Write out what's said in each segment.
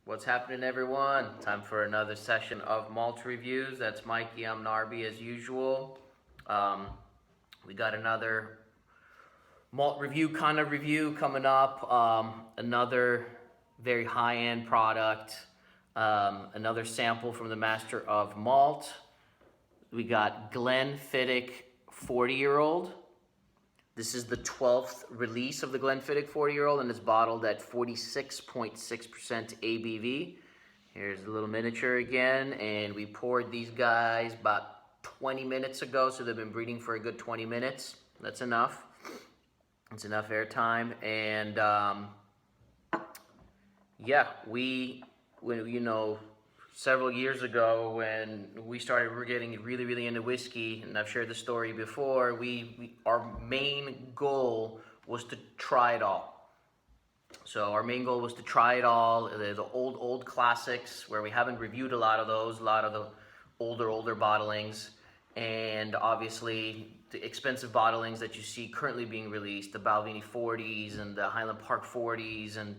What's happening, everyone? Time for another session of Malt Reviews. That's Mikey. I'm Narby as usual. We got another malt review coming up. Another very high-end product. Another sample from the master of malt. We got Glenfiddich 40-year-old. This is the 12th release of the Glenfiddich 40-year-old, and it's bottled at 46.6% ABV. Here's a little miniature again, and we poured these guys about 20 minutes ago, so they've been breeding for a good 20 minutes. That's enough. It's enough airtime, and yeah, several years ago when we were getting really into whiskey, and I've shared the story before, our main goal was to try it all. So our main goal was to try it all, the old classics where we haven't reviewed a lot of those, a lot of the older bottlings, and obviously the expensive bottlings that you see currently being released, the Balvenie 40s and the Highland Park 40s, and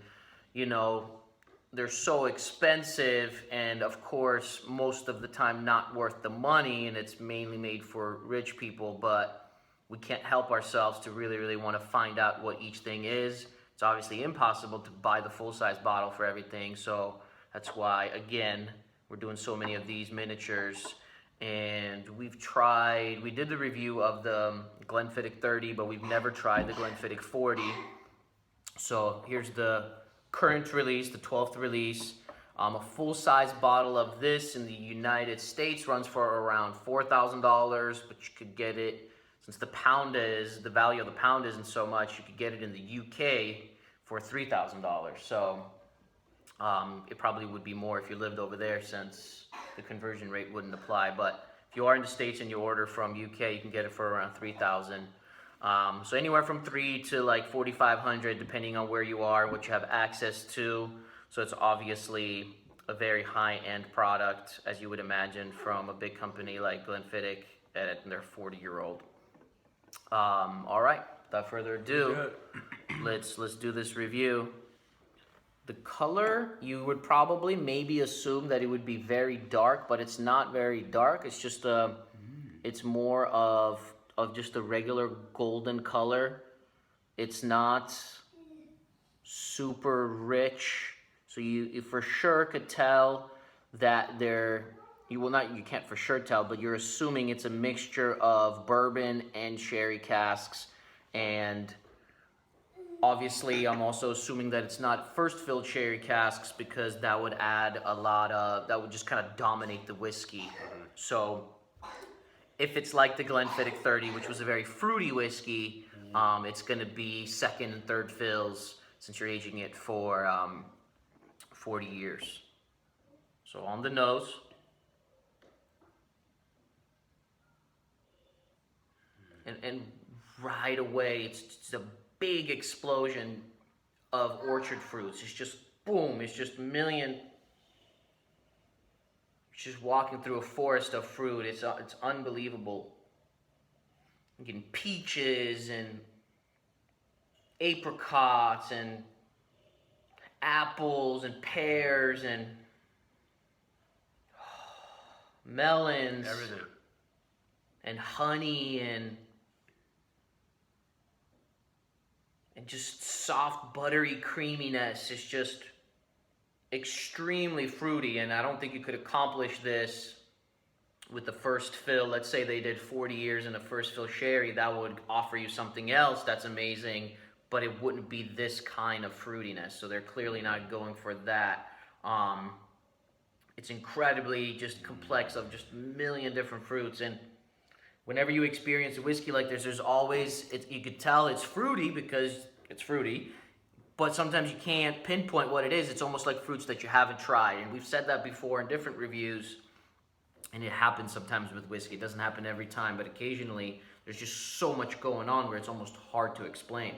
they're so expensive, and of course most of the time not worth the money, and it's mainly made for rich people, but we can't help ourselves to really want to find out what each thing is. It's obviously impossible to buy the full-size bottle for everything, so that's why, again, we're doing so many of these miniatures. And we did the review of the Glenfiddich 30, but we've never tried the Glenfiddich 40. So here's the current release, the 12th release. A full-size bottle of this in the United States runs for around $4,000, but you could get it, since the value of the pound isn't so much, you could get it in the UK for $3,000. So it probably would be more if you lived over there, since the conversion rate wouldn't apply. But if you are in the States and you order from UK, you can get it for around $3,000. So anywhere from $3,000 to like $4,500, depending on where you are, what you have access to. So it's obviously a very high-end product, as you would imagine, from a big company like Glenfiddich at their 40-year-old. All right, without further ado, let's do this review. The color, you would probably maybe assume that it would be very dark, but it's not very dark. It's just it's more of just a regular golden color. It's not super rich, so you for sure could tell that you can't for sure tell, but you're assuming it's a mixture of bourbon and sherry casks. And obviously, I'm also assuming that it's not first filled sherry casks, because that would that would just kind of dominate the whiskey. So if it's like the Glenfiddich 30, which was a very fruity whiskey, it's going to be second and third fills, since you're aging it for 40 years. So on the nose. And right away, it's just a big explosion of orchard fruits. It's just boom, it's just just walking through a forest of fruit. It's unbelievable. I'm getting peaches and apricots and apples and pears and melons, everything, and honey and just soft buttery creaminess. It's just extremely fruity, and I don't think you could accomplish this with the first fill. Let's say they did 40 years in a first fill sherry, that would offer you something else that's amazing, but it wouldn't be this kind of fruitiness. So they're clearly not going for that. It's incredibly just complex of just a million different fruits, and whenever you experience a whiskey like this, there's always, you could tell it's fruity because it's fruity, but sometimes you can't pinpoint what it is. It's almost like fruits that you haven't tried, and we've said that before in different reviews, and it happens sometimes with whiskey. It doesn't happen every time, but occasionally there's just so much going on where it's almost hard to explain.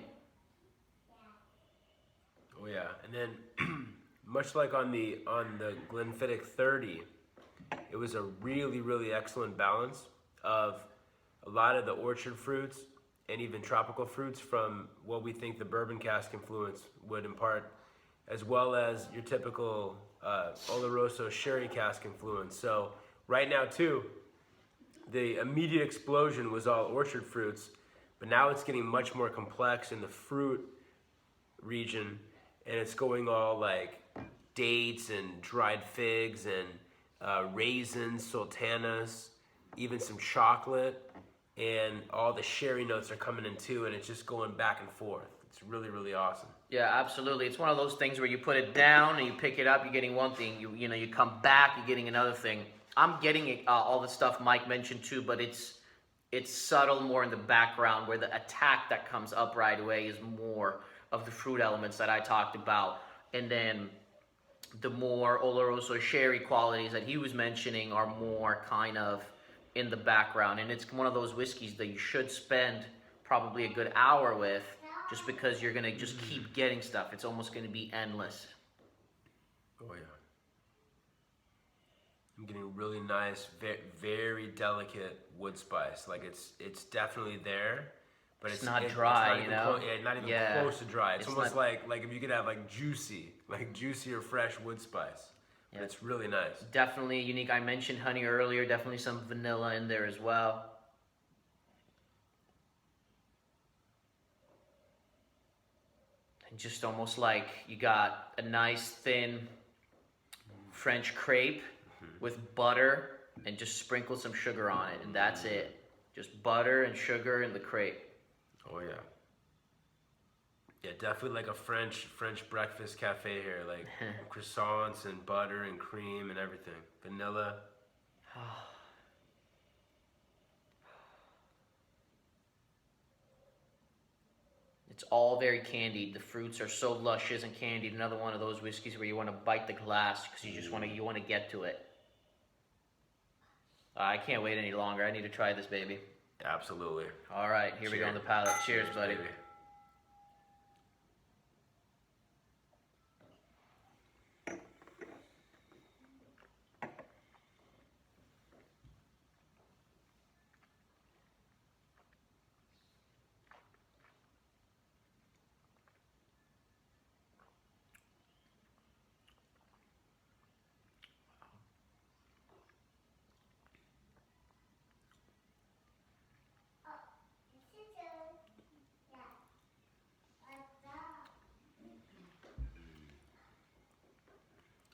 Oh yeah, and then much like on the Glenfiddich 30, it was a really excellent balance of a lot of the orchard fruits and even tropical fruits from what we think the bourbon cask influence would impart, as well as your typical Oloroso sherry cask influence. So right now too, the immediate explosion was all orchard fruits, but now it's getting much more complex in the fruit region, and it's going all like dates and dried figs and raisins, sultanas, even some chocolate, and all the sherry notes are coming in too, and it's just going back and forth. It's really, really awesome. Yeah, absolutely. It's one of those things where you put it down and you pick it up, you're getting one thing. You come back, you're getting another thing. I'm getting all the stuff Mike mentioned too, but it's subtle, more in the background, where the attack that comes up right away is more of the fruit elements that I talked about, and then the more Oloroso sherry qualities that he was mentioning are more kind of in the background. And it's one of those whiskeys that you should spend probably a good hour with, just because you're gonna just keep getting stuff. It's almost gonna be endless. Oh yeah. I'm getting really nice, very delicate wood spice. Like it's definitely there, but it's not dry, it's you know? not even Yeah. close to dry. It's almost not... like if you could have like juicy or fresh wood spice. Yeah. But it's really nice. Definitely unique. I mentioned honey earlier. Definitely some vanilla in there as well. And just almost like you got a nice thin French crepe with butter, and just sprinkle some sugar on it, and that's it. Just butter and sugar in the crepe. Oh yeah. Yeah, definitely like a French breakfast cafe here, like croissants and butter and cream and everything. Vanilla. It's all very candied. The fruits are so luscious and candied. Another one of those whiskeys where you want to bite the glass because you just want to get to it. I can't wait any longer. I need to try this baby. Absolutely. All right, here we go on the palate. Cheers, buddy. Baby.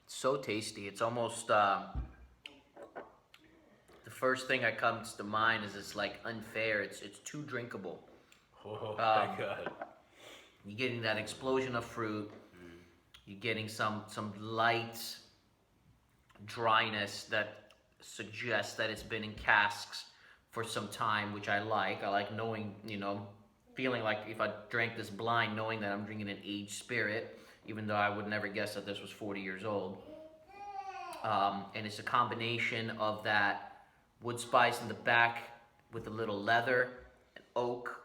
So tasty. It's almost the first thing that comes to mind is it's like unfair. It's too drinkable. Oh my God. You're getting that explosion of fruit. You're getting some light dryness that suggests that it's been in casks for some time, which I like. I like knowing, feeling like if I drank this blind, knowing that I'm drinking an aged spirit, even though I would never guess that this was 40 years old. And it's a combination of that wood spice in the back with a little leather, and oak,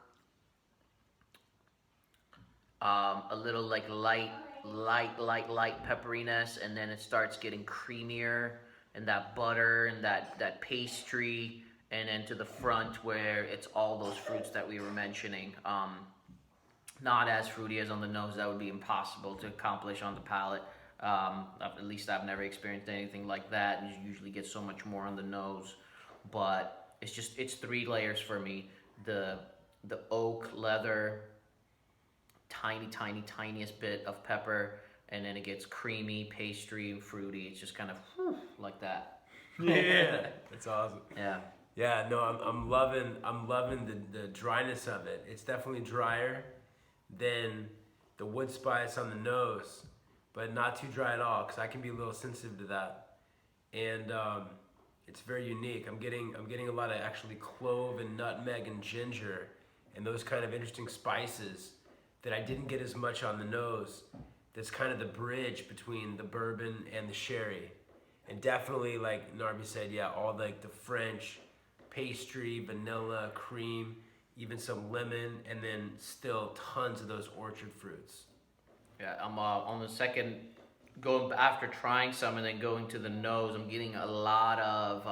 a little like light pepperiness, and then it starts getting creamier, and that butter and that pastry, and then to the front where it's all those fruits that we were mentioning. Not as fruity as on the nose. That would be impossible to accomplish on the palate. At least I've never experienced anything like that. You usually get so much more on the nose, but it's 3 layers for me. The oak, leather, tiniest bit of pepper, and then it gets creamy, pastry, and fruity. It's just kind of like that. Yeah, that's awesome. Yeah. Yeah, no, I'm loving the dryness of it. It's definitely drier than the wood spice on the nose, but not too dry at all, because I can be a little sensitive to that. And it's very unique. I'm getting a lot of actually clove and nutmeg and ginger and those kind of interesting spices that I didn't get as much on the nose. That's kind of the bridge between the bourbon and the sherry. And definitely, like Narby said, yeah, all like the French pastry, vanilla, cream, even some lemon, and then still tons of those orchard fruits. Yeah, I'm on the second, going after trying some and then going to the nose. I'm getting a lot of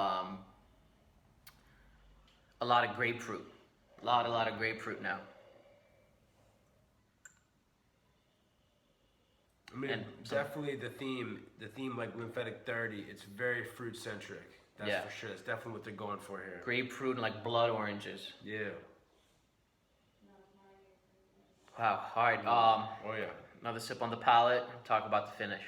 grapefruit, a lot of grapefruit now. I mean, definitely the theme like Glenfiddich 30, it's very fruit centric. That's for sure. That's definitely what they're going for here. Grapefruit and like blood oranges. Yeah. Wow. All right. Oh yeah. Another sip on the palate. Talk about the finish.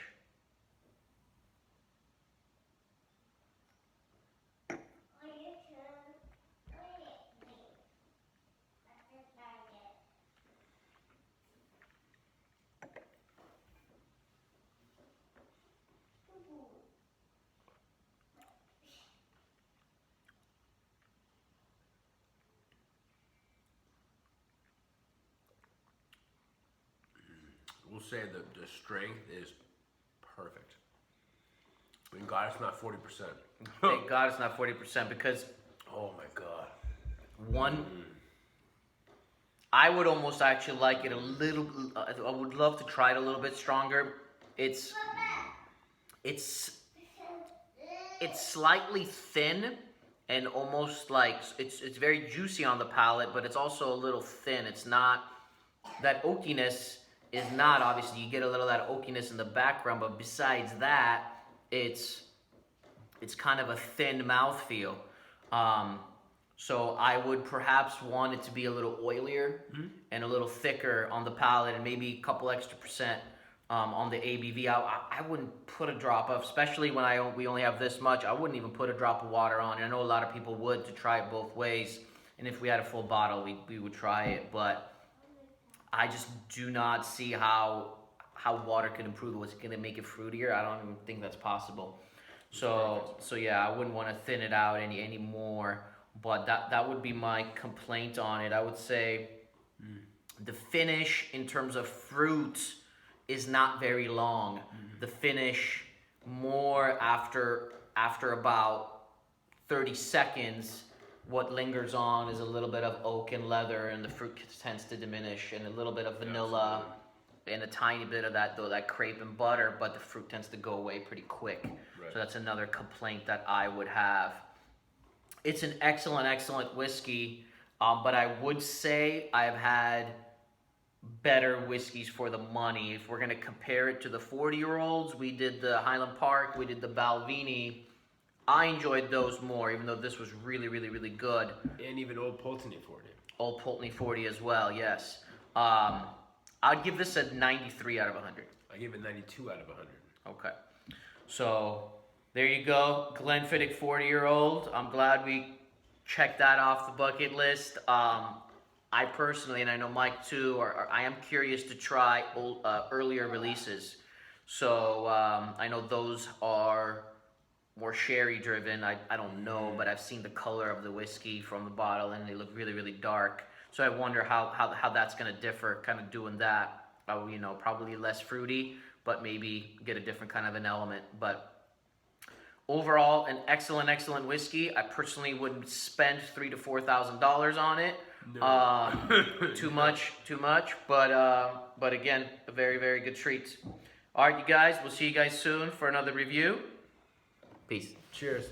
We'll say the strength is perfect. Thank God it's not 40%. Thank God it's not 40% because Oh my God. I would almost actually like it a little. I would love to try it a little bit stronger. It's slightly thin and almost like it's very juicy on the palate, but it's also a little thin. It's not that oakiness is not obviously you get a little of that oakiness in the background, but besides that, it's kind of a thin mouthfeel. So I would perhaps want it to be a little oilier and a little thicker on the palate, and maybe a couple extra percent on the ABV. I wouldn't put a drop of, especially when we only have this much. I wouldn't even put a drop of water on it. I know a lot of people would to try it both ways, and if we had a full bottle, we would try it. But I just do not see how water could improve it. What's going to make it fruitier? I don't even think that's possible. So yeah, I wouldn't want to thin it out any more. But that would be my complaint on it. I would say the finish in terms of fruit is not very long. The finish more after about 30 seconds. What lingers on is a little bit of oak and leather, and the fruit tends to diminish, and a little bit of vanilla, and a tiny bit of that crepe and butter, but the fruit tends to go away pretty quick. Right. So that's another complaint that I would have. It's an excellent whiskey, but I would say I've had better whiskeys for the money. If we're going to compare it to the 40-year-olds, we did the Highland Park, we did the Balvenie. I enjoyed those more, even though this was really good. And even Old Pulteney 40. Old Pulteney 40 as well, yes. I'd give this a 93 out of 100. I give it 92 out of 100. Okay. So there you go, Glenfiddich 40-year-old. I'm glad we checked that off the bucket list. I personally, and I know Mike too, I am curious to try earlier releases. So I know those are more sherry driven. I don't know, but I've seen the color of the whiskey from the bottle, and they look really dark. So I wonder how that's going to differ, kind of doing that. Probably less fruity, but maybe get a different kind of an element. But overall, an excellent whiskey. I personally wouldn't spend $3,000 to $4,000 on it. No. Too much. But again, a very good treat. All right, you guys. We'll see you guys soon for another review. Peace. Cheers.